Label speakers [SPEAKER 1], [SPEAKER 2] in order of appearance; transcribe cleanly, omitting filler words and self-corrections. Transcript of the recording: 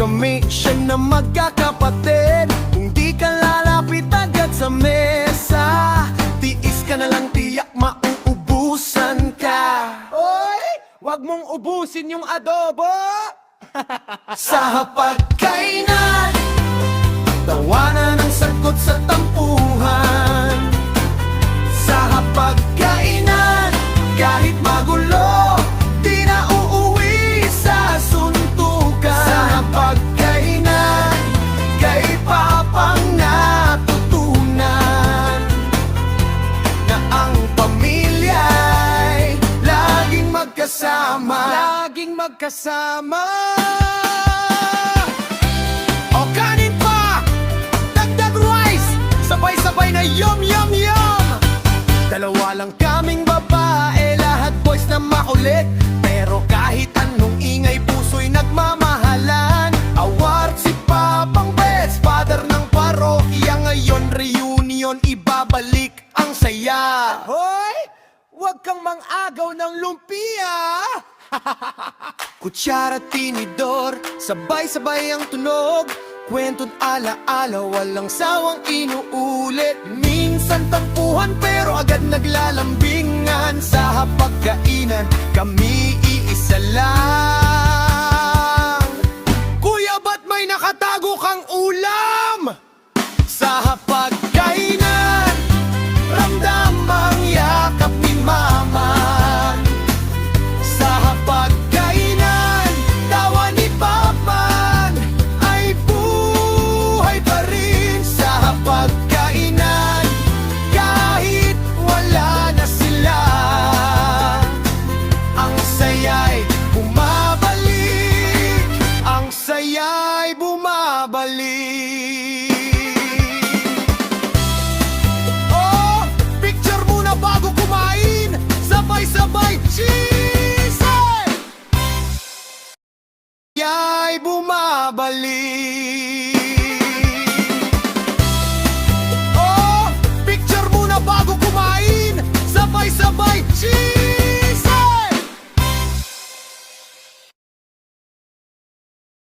[SPEAKER 1] kami siya na magkakapatid. Kung di ka lalapit agad sa mesa, tiis ka na lang, tiyak mauubusan ka.
[SPEAKER 2] Oy! Wag mong ubusin yung adobo!
[SPEAKER 1] Sa hapagkainan, tawanan ang sagot sa tampuhan. Sa hapagkainan, kahit magulo, di na uuwi sa suntukan. Sa hapagkainan, kay papang natutunan na ang pamilya'y laging magkasama.
[SPEAKER 2] Laging magkasama!
[SPEAKER 1] O kanin pa, dagdag rice, sabay-sabay na yum yum yum. Dalawa lang kaming babae, lahat boys na makulit. Pero kahit anong ingay, puso'y nagmamahalan. Award si Papang Bets, father ng parokya. Ngayon reunion, ibabalik ang saya.
[SPEAKER 2] Hoy! Wag kang mang-agaw ng lumpia!
[SPEAKER 1] Kutsara, tinidor, sabay-sabay ang tunog. Kwento't ala-ala, walang sawang inuulit. Minsan tampuhan pero agad naglalambingan. Sa hapagkainan, kami iisa lang. Kuya, ba't may nakatago kang ulam? Sa hapagkainan, ramdam ang yakap ni mama. Sa hapagkainan, tawa ni Papan ay buhay pa rin. Sa hapagkainan, kahit wala na sila, ang saya'y bumabalik. Ang saya'y bumabalik. Oh, picture muna bago kumain. Sabay-sabay, cheese! Ya'y bumabalik.